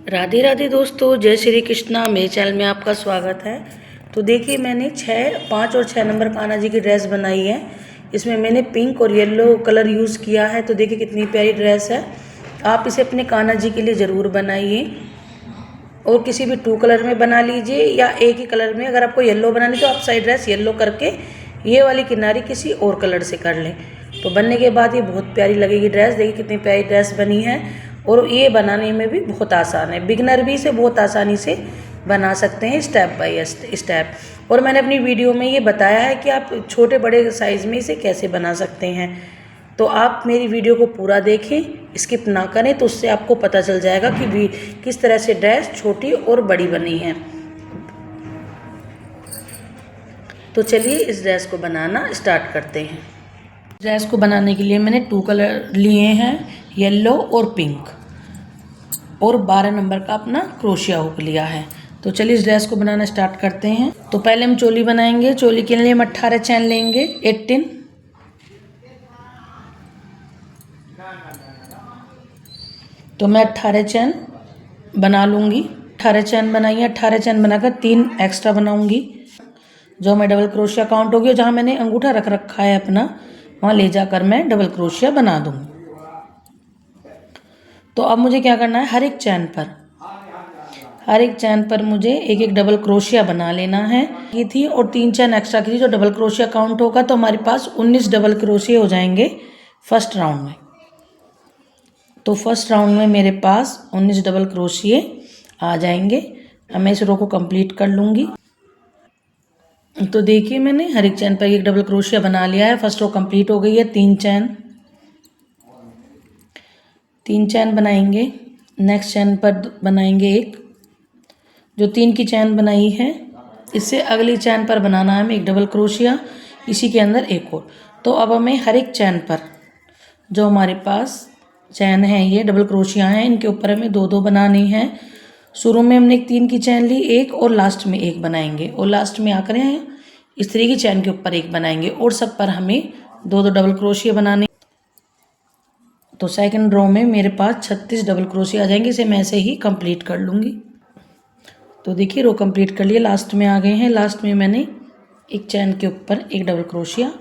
राधे राधे दोस्तों, जय श्री कृष्णा। मेरे चैनल में आपका स्वागत है। तो देखिए, मैंने 5 और 6 नंबर कान्हा जी की ड्रेस बनाई है। इसमें मैंने पिंक और येलो कलर यूज़ किया है। तो देखिए कितनी प्यारी ड्रेस है। आप इसे अपने कान्हा जी के लिए ज़रूर बनाइए और किसी भी 2 कलर में बना लीजिए या एक ही कलर में। अगर आपको येलो बनानी तो आप साइड ड्रेस येलो करके ये वाली किनारी किसी और कलर से कर लें। तो बनने के बाद ये बहुत प्यारी लगेगी ड्रेस। देखिए कितनी प्यारी ड्रेस बनी है और ये बनाने में भी बहुत आसान है। बिगनर भी इसे बहुत आसानी से बना सकते हैं, स्टेप बाय स्टेप। और मैंने अपनी वीडियो में ये बताया है कि आप छोटे बड़े साइज़ में इसे कैसे बना सकते हैं। तो आप मेरी वीडियो को पूरा देखें, स्किप ना करें, तो उससे आपको पता चल जाएगा कि किस तरह से ड्रेस छोटी और बड़ी बनी है। तो चलिए इस ड्रेस को बनाना स्टार्ट करते हैं। ड्रेस को बनाने के लिए मैंने 2 कलर लिए हैं, येलो और पिंक, और 12 नंबर का अपना क्रोशिया हुक लिया है। तो चलिए इस ड्रेस को बनाना स्टार्ट करते हैं। तो पहले हम चोली बनाएंगे। चोली के लिए हम 18 चैन लेंगे, 18। तो मैं 18 चैन बना लूँगी। 18 चैन बनाइए। 18 चैन बनाकर 3 एक्स्ट्रा बनाऊँगी, जो मैं डबल क्रोशिया काउंट होगी। और जहाँ मैंने अंगूठा रख रखा है अपना, वहाँ ले जाकर मैं डबल क्रोशिया बना दूँगी। तो अब मुझे क्या करना है, हर एक चैन पर मुझे एक एक डबल क्रोशिया बना लेना है। ये थी और 3 चैन एक्स्ट्रा की थी, जो डबल क्रोशिया काउंट होगा तो हमारे पास 19 डबल क्रोशिया हो जाएंगे फर्स्ट राउंड में। तो फर्स्ट राउंड में मेरे पास 19 डबल क्रोशिये आ जाएंगे। अब मैं इस रो को कंप्लीट कर लूँगी। तो देखिए मैंने हर एक चैन पर एक डबल क्रोशिया बना लिया है। फर्स्ट रो कंप्लीट हो गई है। 3 चैन बनाएंगे। नेक्स्ट चैन पर बनाएंगे एक, जो 3 की चैन बनाई है इससे अगली चैन पर बनाना है हमें एक डबल क्रोशिया, इसी के अंदर एक और। तो अब हमें हर एक चैन पर, जो हमारे पास चैन है ये डबल क्रोशिया हैं, इनके ऊपर हमें 2-2 बनानी है। शुरू में हमने एक 3 की चैन ली, एक, और लास्ट में एक बनाएंगे, और लास्ट में आकर इस 3 की चैन के ऊपर एक बनाएंगे, और सब पर हमें 2-2 डबल क्रोशिया बनाने। तो सेकंड रो में मेरे पास 36 डबल क्रोशिया आ जाएंगे। इसे मैं ऐसे ही कंप्लीट कर लूँगी। तो देखिए रो कंप्लीट कर लिए, लास्ट में आ गए हैं। लास्ट में मैंने एक चैन के ऊपर एक डबल क्रोशिया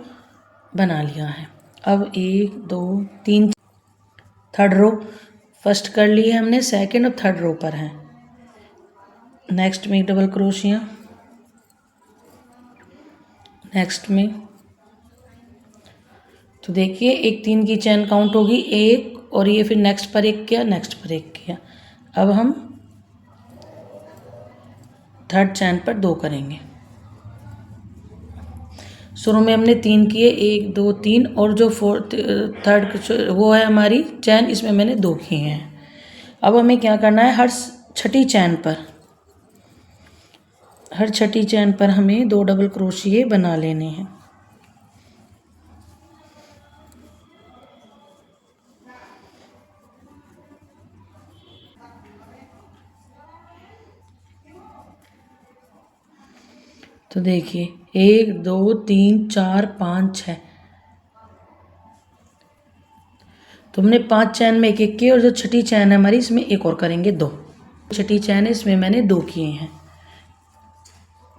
बना लिया है। अब 1 2 3 थर्ड रो फर्स्ट कर ली है हमने, सेकंड और थर्ड रो पर है। नेक्स्ट में एक डबल क्रोशिया, नेक्स्ट में। तो देखिए एक 3 की चैन काउंट होगी, एक, और ये फिर नेक्स्ट पर एक किया, नेक्स्ट पर एक किया। अब हम थर्ड चैन पर 2 करेंगे। शुरू में हमने 3 किए, 1 2 3, और जो थर्ड वो है हमारी चैन, इसमें मैंने 2 किए हैं। अब हमें क्या करना है, हर छठी चैन पर हमें 2 डबल क्रोशिये बना लेने हैं। तो देखिए 1 2 3 4 5 6, तो हमने 5 चैन में एक एक किए, और जो छठी चैन है हमारी, इसमें एक और करेंगे 2। छठी चैन है, इसमें मैंने 2 किए हैं।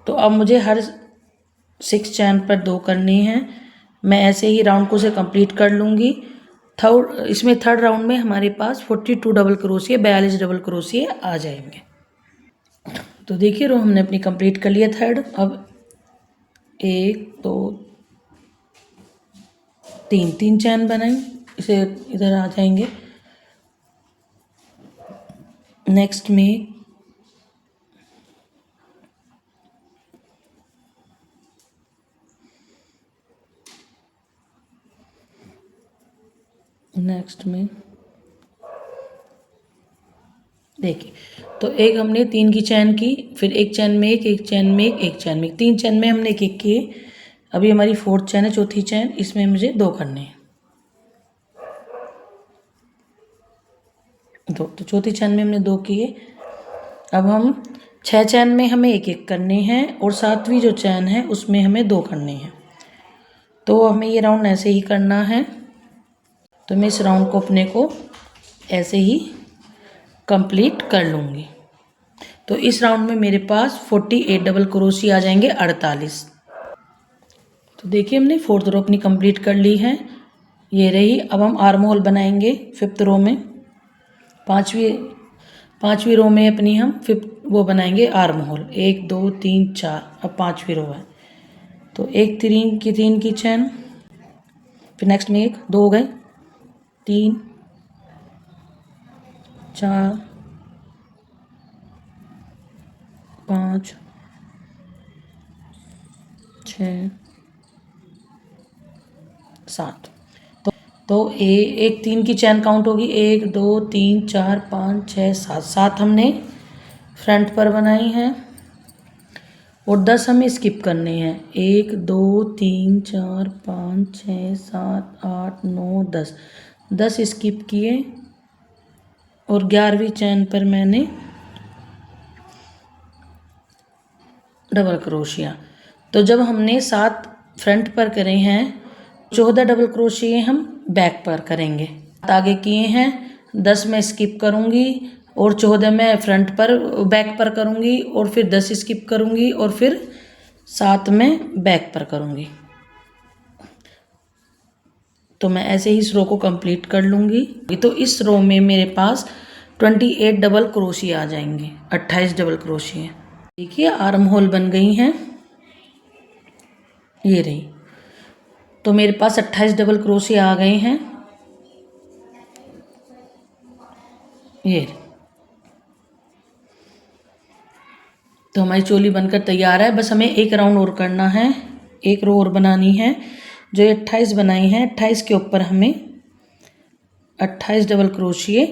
तो अब मुझे हर 6 चैन पर 2 करनी है। मैं ऐसे ही राउंड को से कंप्लीट कर लूँगी। थर्ड राउंड में हमारे पास 42 डबल क्रोशिये, 42 डबल क्रोशिये आ जाएंगे। तो देखिए रो हमने अपनी कंप्लीट कर लिया थर्ड। अब 1 2 3 चैन बनाई, इसे इधर आ जाएंगे। नेक्स्ट में देखिए, तो एक हमने 3 की चैन की, फिर एक चैन में एक चैन में एक चैन में 3 चैन में हमने एक एक किए। अभी हमारी 4th चैन है, चौथी चैन, इसमें मुझे 2 करने हैं। तो चौथी चैन में हमने 2 किए। अब हम 6 चैन में हमें एक एक करने हैं, और 7वीं जो चैन है उसमें हमें 2 करने हैं। तो हमें ये राउंड ऐसे ही करना है। तो मैं इस राउंड को अपने को ऐसे ही कंप्लीट कर लूँगी। तो इस राउंड में मेरे पास 48 डबल क्रोशी आ जाएंगे, 48। तो देखिए हमने फोर्थ रो अपनी कंप्लीट कर ली है, ये रही। अब हम आर्म होल बनाएंगे फिफ्थ रो में, पाँचवीं रो में अपनी हम फिफ्थ वो बनाएंगे आर्म होल। 1 2 3 4, अब पाँचवीं रो है। तो एक तीन की चैन, फिर नेक्स्ट में एक, दो हो गए, 3 4 5 6 7। तो एक 3 की चैन काउंट होगी, 1 2 3 4 5 6 7, 7 हमने फ्रंट पर बनाई हैं और 10 हमें स्किप करने हैं। 1 2 3 4 5 6 7 8 9 10, 10 स्किप किए और 11वीं चैन पर मैंने डबल क्रोशिया। तो जब हमने 7 फ्रंट पर करे हैं, 14 डबल क्रोशिये हम बैक पर करेंगे। आगे किए हैं, 10 में स्किप करूँगी और 14 में फ्रंट पर बैक पर करूँगी और फिर 10 स्किप करूँगी और फिर 7 में बैक पर करूँगी। तो मैं ऐसे ही इस रो को कंप्लीट कर लूँगी। तो इस रो में मेरे पास 28 डबल क्रोशिये आ जाएंगे, 28 डबल क्रोशिये। देखिए आर्म होल बन गई हैं, ये रही। तो मेरे पास 28 डबल क्रोशिये आ गए हैं, ये रही। तो हमारी चोली बनकर तैयार है। बस हमें एक राउंड और करना है, एक रो और बनानी है। जो 28 बनाई हैं, 28 के ऊपर हमें 28 डबल क्रोशिये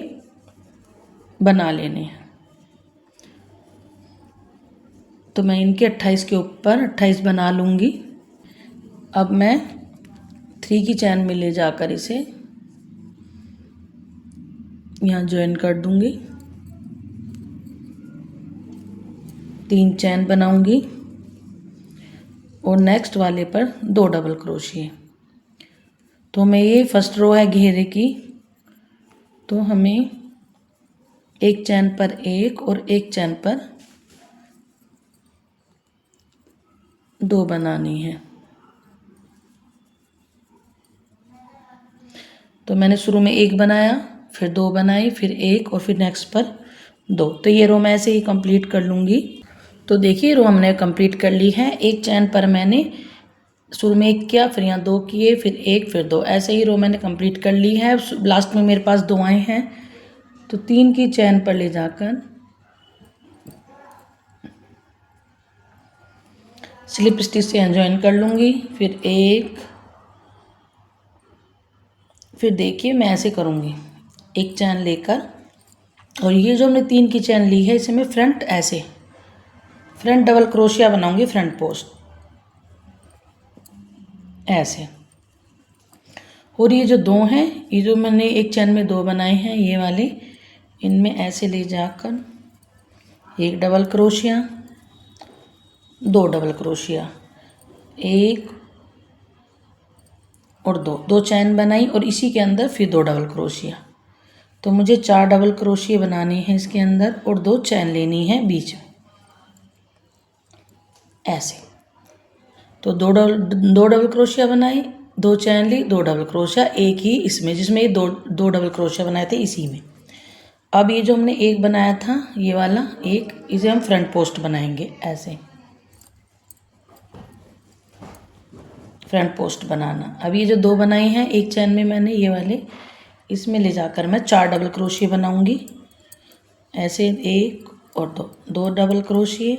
बना लेने हैं। तो मैं इनके 28 के ऊपर 28 बना लूँगी। अब मैं 3 की चैन में ले जाकर इसे यहाँ ज्वाइन कर दूँगी, 3 चैन बनाऊँगी और नेक्स्ट वाले पर 2 डबल क्रोशिये। तो मैं ये फर्स्ट रो है घेरे की, तो हमें एक चैन पर एक और एक चैन पर 2 बनानी है। तो मैंने शुरू में एक बनाया, फिर 2 बनाई, फिर एक और फिर नेक्स्ट पर 2। तो ये रो मैं ऐसे ही कंप्लीट कर लूँगी। तो देखिए रो हमने कंप्लीट कर ली है। एक चैन पर मैंने शुरू में एक किया, फिर यहाँ 2 किए, फिर एक, फिर 2, ऐसे ही रो मैंने कंप्लीट कर ली है। लास्ट में मेरे पास 2 आए हैं, तो 3 की चैन पर ले जाकर स्लिप स्टिच से ज्वाइन कर लूँगी। फिर एक, फिर देखिए मैं ऐसे करूँगी, एक चैन लेकर, और ये जो हमने 3 की चैन ली है इसे मैं फ्रंट डबल क्रोशिया बनाऊँगी, फ्रंट पोस्ट ऐसे। और ये जो 2 हैं, ये जो मैंने एक चैन में 2 बनाए हैं ये वाले, इनमें ऐसे ले जाकर एक डबल क्रोशिया, 2 डबल क्रोशिया, एक और 2 चैन बनाई और इसी के अंदर फिर 2 डबल क्रोशिया। तो मुझे 4 डबल क्रोशिया बनाने हैं इसके अंदर और 2 चैन लेनी है बीच में ऐसे। तो 2 डबल क्रोशिया बनाई, 2 चैन ली, 2 डबल क्रोशिया एक ही इसमें, जिसमें 2 डबल क्रोशिया बनाए थे इसी में। अब ये जो हमने एक बनाया था ये वाला एक, इसे हम फ्रंट पोस्ट बनाएंगे ऐसे, फ्रंट पोस्ट बनाना। अब ये जो 2 बनाए हैं एक चैन में मैंने ये वाले, इसमें ले जाकर मैं 4 डबल क्रोशिया बनाऊंगी ऐसे, एक और 2 डबल क्रोशिया,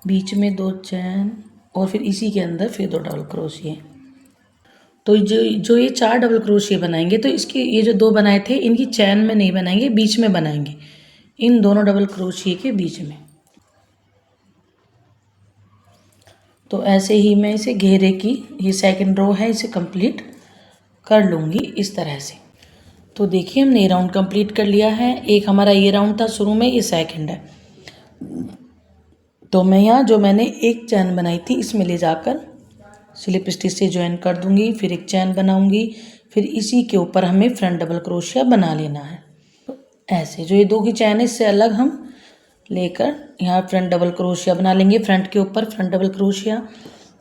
बीच में 2 चैन और फिर इसी के अंदर फिर 2 डबल क्रोशिया। तो जो ये 4 डबल क्रोशिया बनाएंगे, तो इसकी ये जो 2 बनाए थे इनकी चैन में नहीं बनाएंगे, बीच में बनाएंगे, इन दोनों डबल क्रोशिया के बीच में। तो ऐसे ही मैं इसे घेरे की ये सेकंड रो है इसे कंप्लीट कर लूँगी इस तरह से। तो देखिए हमने ये राउंड कंप्लीट कर लिया है। एक हमारा ये राउंड था शुरू में, ये सेकंड है। तो मैं यहाँ जो मैंने एक चैन बनाई थी इसमें ले जाकर स्लिप स्टिच से ज्वाइन कर दूँगी, फिर एक चैन बनाऊँगी, फिर इसी के ऊपर हमें फ्रंट डबल क्रोशिया बना लेना है। ऐसे जो ये 2 की चैन है इससे अलग हम लेकर यहाँ फ्रंट डबल क्रोशिया बना लेंगे, फ्रंट के ऊपर फ्रंट डबल क्रोशिया।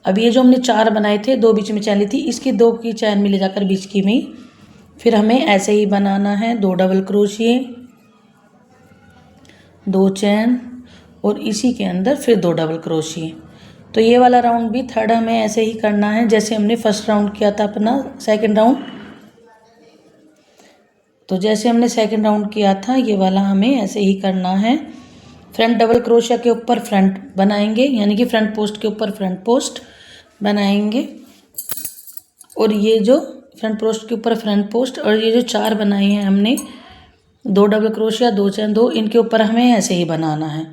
अब ये जो हमने 4 बनाए थे, 2 बीच में चैन ली थी, इसकी 2 की चैन में ले जाकर बीच की में फिर हमें ऐसे ही बनाना है 2 डबल क्रोशिए, 2 चैन और इसी के अंदर फिर 2 डबल क्रोशिए। तो ये वाला राउंड भी थर्ड हमें ऐसे ही करना है जैसे हमने फर्स्ट राउंड किया था अपना सेकंड राउंड। तो जैसे हमने सेकंड राउंड किया था ये वाला हमें ऐसे ही करना है। फ्रंट डबल क्रोशिया के ऊपर फ्रंट बनाएंगे, यानी कि फ्रंट पोस्ट के ऊपर फ्रंट पोस्ट बनाएंगे, और ये जो फ्रंट पोस्ट के ऊपर फ्रंट पोस्ट, और ये जो 4 बनाए हैं हमने 2 डबल क्रोशिया, 2 चैन 2, इनके ऊपर हमें ऐसे ही बनाना है,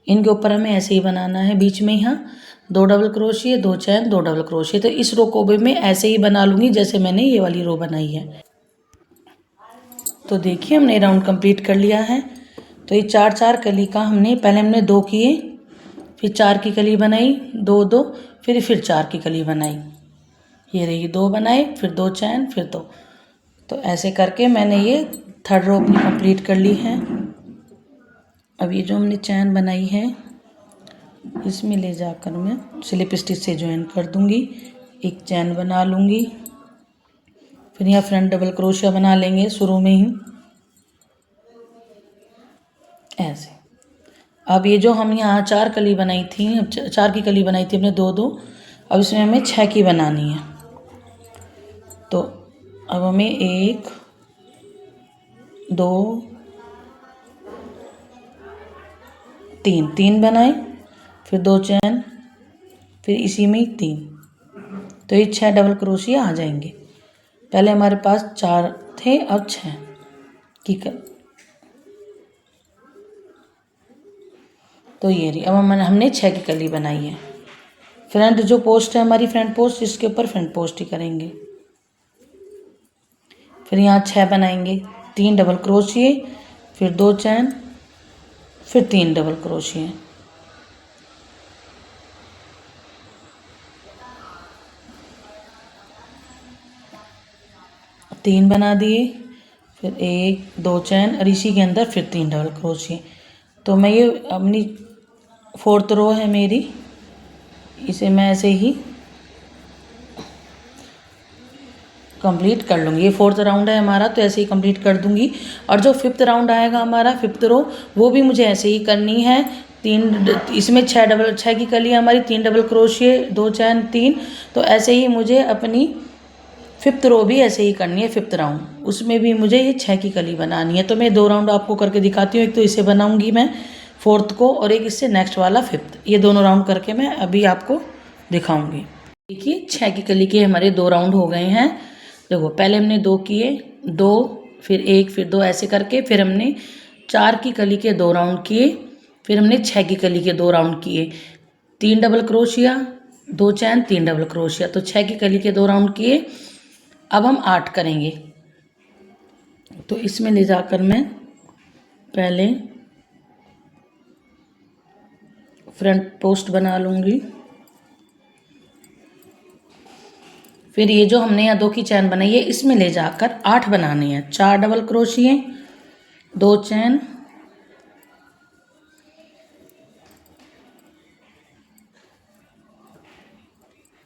इनके ऊपर हमें ऐसे ही बनाना है बीच में यहाँ 2 डबल क्रोशिया, 2 चैन, 2 डबल क्रोशिया। तो इस रो को भी मैं ऐसे ही बना लूँगी जैसे मैंने ये वाली रो बनाई है। तो देखिए हमने राउंड कंप्लीट कर लिया है। तो ये 4 कली का पहले हमने 2 किए, फिर 4 की कली बनाई, 2 2, फिर 4 की कली बनाई, ये रही 2 बनाए, फिर 2 चैन, फिर 2। तो ऐसे करके मैंने ये थर्ड रो अपनी कंप्लीट कर ली है। अब ये जो हमने चैन बनाई है इसमें ले जाकर मैं स्लिप स्टिच से ज्वाइन कर दूंगी, एक चैन बना लूँगी, फिर यहाँ फ्रंट डबल क्रोशिया बना लेंगे शुरू में ही ऐसे। अब ये जो हम यहाँ 4 कली बनाई थी, 4 की कली बनाई थी हमने 2 2, अब इसमें हमें 6 की बनानी है। तो अब हमें 1 2 3 बनाए, फिर 2 चैन, फिर इसी में 3, तो ये 6 डबल क्रोशिया आ जाएंगे। पहले हमारे पास 4 थे, अब 6 की तो ये रही। अब हमने 6 की कली बनाई है। फ्रंट जो पोस्ट है हमारी फ्रंट पोस्ट, इसके ऊपर फ्रंट पोस्ट ही करेंगे। फिर यहाँ 6 बनाएंगे, 3 डबल क्रोशिए, फिर 2 चैन, फिर 3 डबल क्रोशिए, तीन बना दिए, फिर 1 2 चैन, और इसी के अंदर फिर 3 डबल क्रोशिए। तो मैं ये अपनी 4th रो है मेरी, इसे मैं ऐसे ही कंप्लीट कर लूँगी। ये 4th राउंड है हमारा, तो ऐसे ही कंप्लीट कर दूँगी। और जो 5th राउंड आएगा हमारा 5th रो, वो भी मुझे ऐसे ही करनी है। 3 इसमें 6 की कली हमारी, 3 डबल क्रोशिए, 2 चैन, 3। तो ऐसे ही मुझे अपनी 5th रो भी ऐसे ही करनी है। 5th राउंड उसमें भी मुझे ये 6 की कली बनानी है। तो मैं 2 राउंड आपको करके दिखाती हूँ। एक तो इसे बनाऊँगी मैं 4th को, और एक इससे नेक्स्ट वाला 5th। ये दोनों राउंड करके मैं अभी आपको दिखाऊँगी। देखिए 6 की कली के हमारे 2 राउंड हो गए हैं। देखो पहले हमने 2 किए, 2 फिर 1 फिर 2 ऐसे करके, फिर हमने 4 की कली के 2 राउंड किए, फिर हमने 6 की कली के 2 राउंड किए, 3 डबल क्रोशिया, 2 चैन, 3 डबल क्रोशिया। तो 6 की कली के 2 राउंड किए। अब हम 8 करेंगे। तो इसमें ले जाकर मैं पहले फ्रंट पोस्ट बना लूँगी, फिर ये जो हमने यहाँ 2 की चैन बनाई है इसमें ले जाकर 8 बनाने हैं। 4 डबल क्रोशिए, 2 चैन,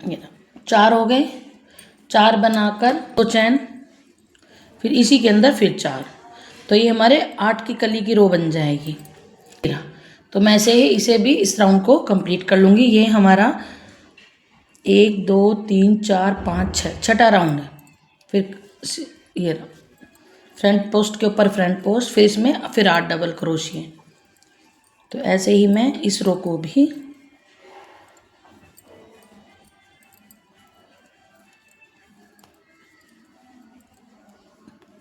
ये 4 हो गए, 4 बनाकर 2 चैन, फिर इसी के अंदर फिर 4। तो ये हमारे 8 की कली की रो बन जाएगी। तो मैं ऐसे ही इसे भी इस राउंड को कंप्लीट कर लूँगी। ये हमारा 1 2 3 4 5 6 छठा राउंड है। फिर ये फ्रंट पोस्ट के ऊपर फ्रंट पोस्ट, फिर इसमें फिर 8 डबल क्रोशिए। तो ऐसे ही मैं इस रो को भी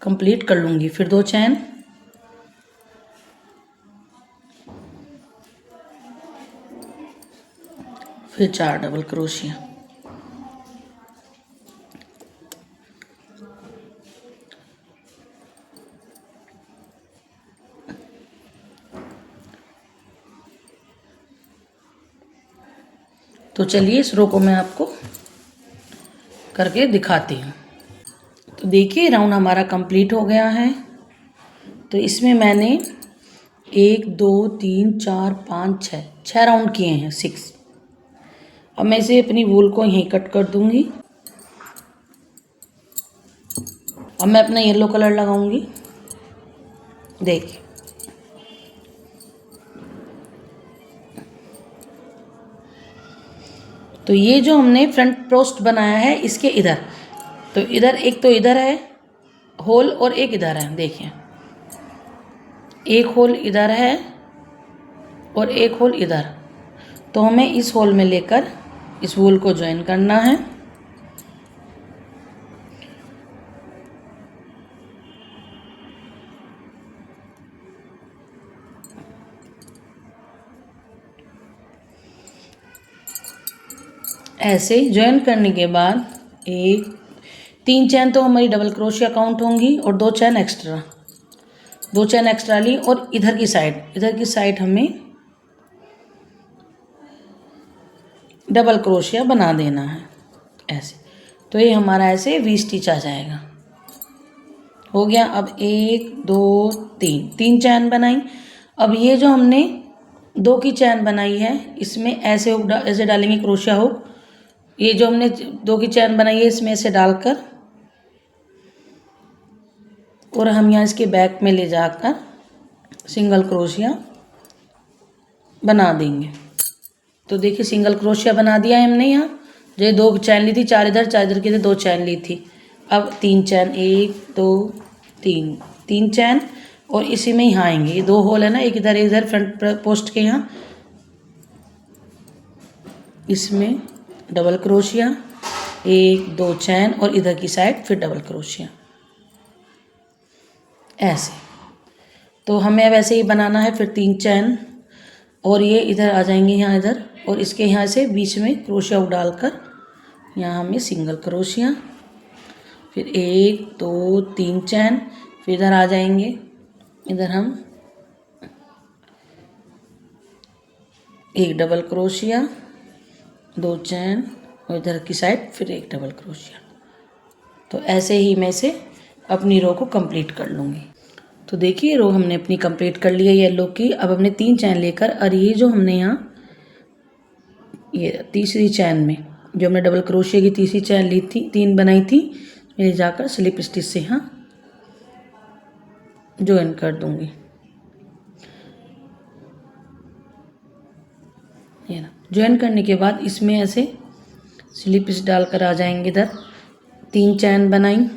कंप्लीट कर लूँगी। फिर 2 चैन, फिर 4 डबल क्रोशिया। तो चलिए इस रो को मैं आपको करके दिखाती हूँ। तो देखिए राउंड हमारा कंप्लीट हो गया है। तो इसमें मैंने 1 2 3 4 5 6 राउंड किए हैं, 6। अब मैं इसे अपनी वूल को यहीं कट कर दूंगी। अब मैं अपना येलो कलर लगाऊंगी। देखिए, तो ये जो हमने फ्रंट पोस्ट बनाया है इसके इधर, तो इधर एक तो इधर है होल और एक इधर है। देखिए, एक होल इधर है और एक होल इधर। तो हमें इस होल में लेकर इस वूल को ज्वाइन करना है। ऐसे ज्वाइन करने के बाद 3 चैन तो हमारी डबल क्रोशिया काउंट होंगी और 2 चैन एक्स्ट्रा ली। और इधर की साइड हमें डबल क्रोशिया बना देना है ऐसे। तो ये हमारा ऐसे वी स्टिच आ जाएगा। हो गया। अब 1 2 3 चैन बनाई। अब ये जो हमने 2 की चैन बनाई है इसमें ऐसे डालेंगे क्रोशिया हुक। ये जो हमने 2 की चैन बनाई है इसमें ऐसे डालकर और हम यहाँ इसके बैक में ले जाकर सिंगल क्रोशिया बना देंगे। तो देखिए, सिंगल क्रोशिया बना दिया है हमने। यहाँ जो 2 चैन ली थी, 4 इधर की 2 चैन ली थी। अब 3 चैन, 1 2 3 चैन और इसी में यहाँ आएंगे। ये 2 होल है ना, एक इधर फ्रंट पोस्ट के यहाँ, इसमें डबल क्रोशिया, 1 2 चैन और इधर की साइड फिर डबल क्रोशिया ऐसे। तो हमें अब ऐसे ही बनाना है। फिर 3 चैन और ये इधर आ जाएंगे यहाँ इधर, और इसके यहाँ से बीच में क्रोशिया डालकर यहाँ हमें सिंगल क्रोशिया, फिर 1 2 3 चैन, फिर इधर आ जाएंगे। इधर हम 1 डबल क्रोशिया, 2 चैन और इधर की साइड फिर 1 डबल क्रोशिया। तो ऐसे ही मैं इसे अपनी रो को कंप्लीट कर लूँगी। तो देखिए, रो हमने अपनी कंप्लीट कर ली है येलो की। अब हमने 3 चैन लेकर, और ये जो हमने यहाँ ये तीसरी चैन में जो हमने डबल क्रोशिया की तीसरी चैन ली थी, 3 बनाई थी, मैं जाकर स्लिप स्टिच से यहाँ ज्वाइन कर दूँगी। ये ना, ज्वाइन करने के बाद इसमें ऐसे स्लिप स्टिच डालकर आ जाएंगे इधर। 3 चैन बनाई।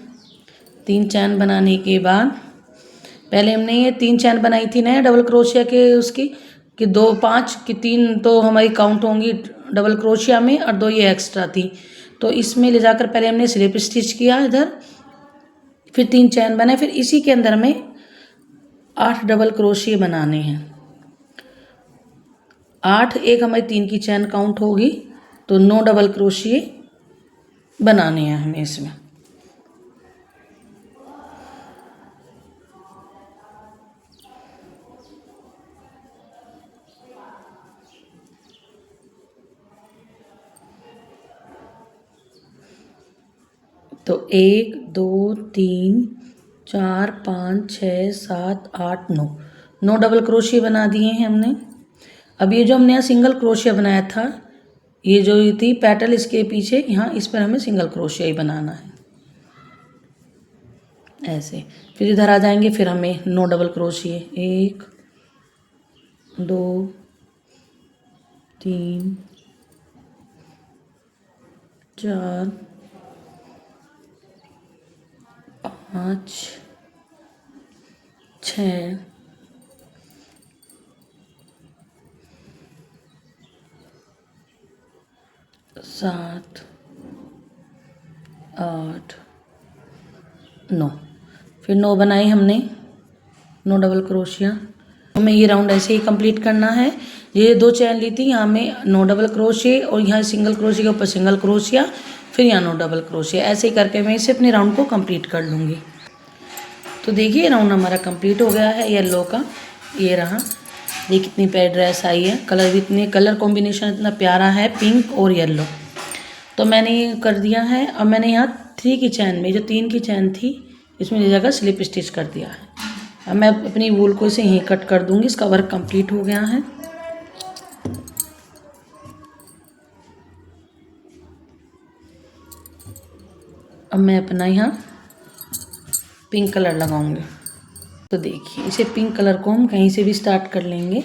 3 चैन बनाने के बाद पहले हमने ये 3 चैन बनाई थी ना डबल क्रोशिया के उसकी, कि 2 5 की 3 तो हमारी काउंट होंगी डबल क्रोशिया में और 2 ये एक्स्ट्रा थी। तो इसमें ले जाकर पहले हमने स्लिप स्टिच किया इधर, फिर 3 चैन बनाए, फिर इसी के अंदर में 8 डबल क्रोशिया बनाने हैं। 8 एक हमारी 3 की चैन काउंट होगी, तो 9 डबल क्रोशिया बनाने हैं हमें इसमें। तो 1 2 3 4 5 6 7 8 9 डबल क्रोशिया बना दिए हैं हमने। अब ये जो हमने यहाँ सिंगल क्रोशिया बनाया था, ये जो ये थी पेटल इसके पीछे, यहाँ इस पर हमें सिंगल क्रोशिया ही बनाना है ऐसे। फिर इधर आ जाएंगे, फिर हमें 9 डबल क्रोशिया, 1 2 3 4 5 6 7 8 9। फिर 9 बनाई हमने, 9 डबल क्रोशिया। हमें ये राउंड ऐसे ही कंप्लीट करना है। ये 2 चैन ली थी, यहाँ में 9 डबल क्रोशिया और यहाँ सिंगल क्रोशिया के ऊपर सिंगल क्रोशिया, फिर यहाँ 9 डबल क्रोशिया। ऐसे ही करके मैं इसे अपने राउंड को कंप्लीट कर लूँगी। तो देखिए, राउंड हमारा कंप्लीट हो गया है येलो का। ये रहा, ये कितनी प्यारी ड्रेस आई है। कलर भी इतने, कलर कॉम्बिनेशन इतना प्यारा है, पिंक और येलो। तो मैंने ये कर दिया है। अब मैंने यहाँ 3 की चैन में, जो 3 की चैन थी, इसमें ले जाकर स्लिप स्टिच कर दिया है। अब मैं अपनी वूल को इसे यहीं कट कर दूंगी। इसका वर्क कंप्लीट हो गया है। अब मैं अपना यहाँ पिंक कलर लगाऊंगी। तो देखिए इसे पिंक कलर को हम कहीं से भी स्टार्ट कर लेंगे।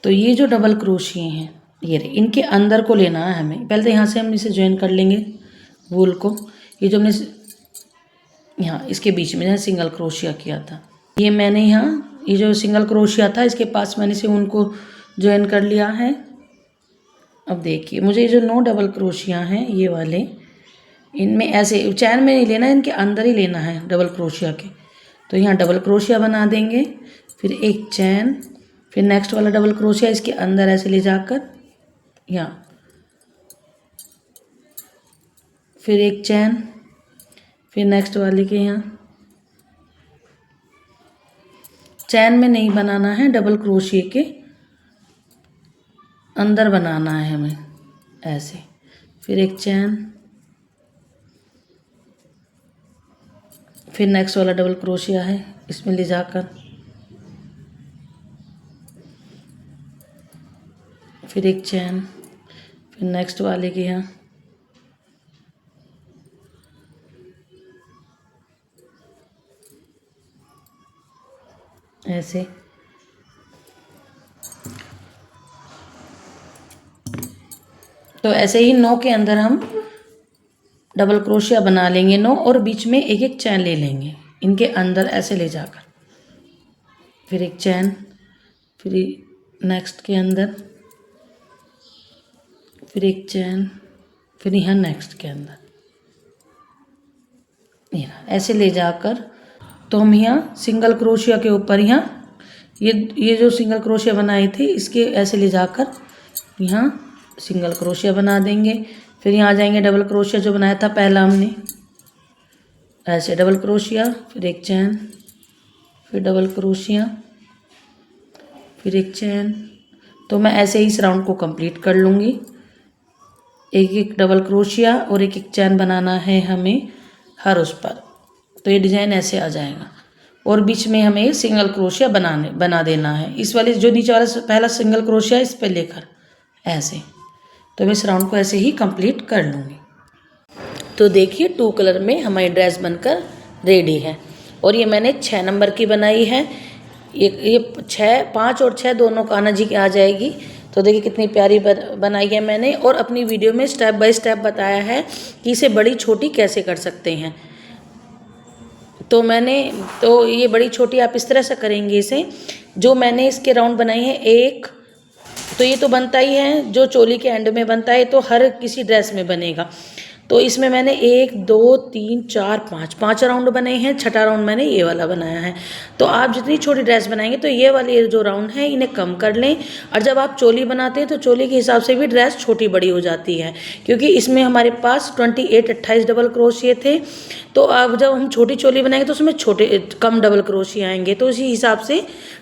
तो ये जो डबल क्रोशिये हैं ये इनके अंदर को लेना है हमें। पहले तो यहाँ से हम इसे ज्वाइन कर लेंगे वूल को। ये जो हमने यहाँ इसके बीच में सिंगल क्रोशिया किया था, ये मैंने यहाँ ये जो सिंगल क्रोशिया था इसके पास मैंने से उनको ज्वाइन कर लिया है। अब देखिए मुझे ये जो 9 डबल क्रोशिया हैं ये वाले, इनमें ऐसे चैन में नहीं लेना, इनके अंदर ही लेना है डबल क्रोशिया के। तो यहाँ डबल क्रोशिया बना देंगे, फिर एक चैन, फिर नेक्स्ट वाला डबल क्रोशिया इसके अंदर ऐसे ले जाकर यहाँ, फिर एक चैन, फिर नेक्स्ट वाले के यहाँ। चैन में नहीं बनाना है, डबल क्रोशिये के अंदर बनाना है हमें ऐसे। फिर एक चैन, फिर नेक्स्ट वाला डबल क्रोशिया है इसमें ले जाकर, फिर एक चैन, फिर नेक्स्ट वाले के यहाँ, ऐसे। तो ऐसे ही 9 के अंदर हम डबल क्रोशिया बना लेंगे 9, और बीच में एक एक चैन ले लेंगे इनके अंदर ऐसे ले जाकर, फिर एक चैन, फिर नेक्स्ट के अंदर, फिर एक चैन, फिर यहाँ नेक्स्ट के अंदर, यहाँ ऐसे ले जाकर। तो हम यहाँ सिंगल क्रोशिया के ऊपर यहाँ ये जो सिंगल क्रोशिया बनाए थे इसके ऐसे ले जाकर यहाँ सिंगल क्रोशिया बना देंगे। फिर यहाँ आ जाएंगे डबल क्रोशिया जो बनाया था पहला हमने, ऐसे डबल क्रोशिया, फिर एक चैन, फिर डबल क्रोशिया, फिर एक चैन। तो मैं ऐसे ही इस राउंड को कंप्लीट कर लूँगी। एक एक डबल क्रोशिया और एक एक चैन बनाना है हमें हर उस पर। तो ये डिज़ाइन ऐसे आ जाएगा, और बीच में हमें सिंगल क्रोशिया बना देना है। इस वाले जो नीचे वाला पहला सिंगल क्रोशिया इस पे लेकर ऐसे। तो मैं इस राउंड को ऐसे ही कंप्लीट कर लूँगी। तो देखिए 2 कलर में हमारी ड्रेस बनकर रेडी है। और ये मैंने 6 नंबर की बनाई है। ये 6, 5 और 6 दोनों कान्हा जी की आ जाएगी। तो देखिए कितनी प्यारी बनाई है मैंने, और अपनी वीडियो में स्टेप बाय स्टेप बताया है कि इसे बड़ी छोटी कैसे कर सकते हैं। तो ये बड़ी छोटी आप इस तरह से करेंगे इसे। जो मैंने इसके राउंड बनाई है एक, तो ये तो बनता ही है, जो चोली के एंड में बनता है तो हर किसी ड्रेस में बनेगा। तो इसमें मैंने 1 2 3 4 5 राउंड बनाए हैं। 6ठा राउंड मैंने ये वाला बनाया है। तो आप जितनी छोटी ड्रेस बनाएंगे तो ये वाले जो राउंड है इन्हें कम कर लें। और जब आप चोली बनाते हैं तो चोली के हिसाब से भी ड्रेस छोटी बड़ी हो जाती है, क्योंकि इसमें हमारे पास 28 डबल क्रोशिये थे। तो अब जब हम छोटी चोली बनाएंगे तो उसमें कम डबल क्रोशिये आएंगे, तो उसी हिसाब से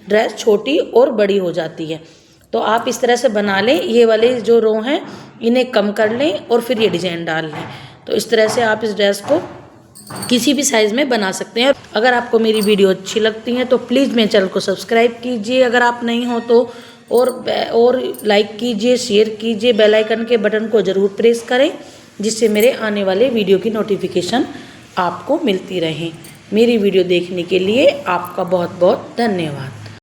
ड्रेस छोटी और बड़ी हो जाती है। तो आप इस तरह से बना लें। ये वाले जो रो हैं इन्हें कम कर लें और फिर ये डिज़ाइन डाल लें। तो इस तरह से आप इस ड्रेस को किसी भी साइज़ में बना सकते हैं। अगर आपको मेरी वीडियो अच्छी लगती है तो प्लीज़ मेरे चैनल को सब्सक्राइब कीजिए अगर आप नहीं हो तो, और लाइक कीजिए, शेयर कीजिए, बेल आइकन के बटन को ज़रूर प्रेस करें, जिससे मेरे आने वाले वीडियो की नोटिफिकेशन आपको मिलती रहे। मेरी वीडियो देखने के लिए आपका बहुत बहुत धन्यवाद।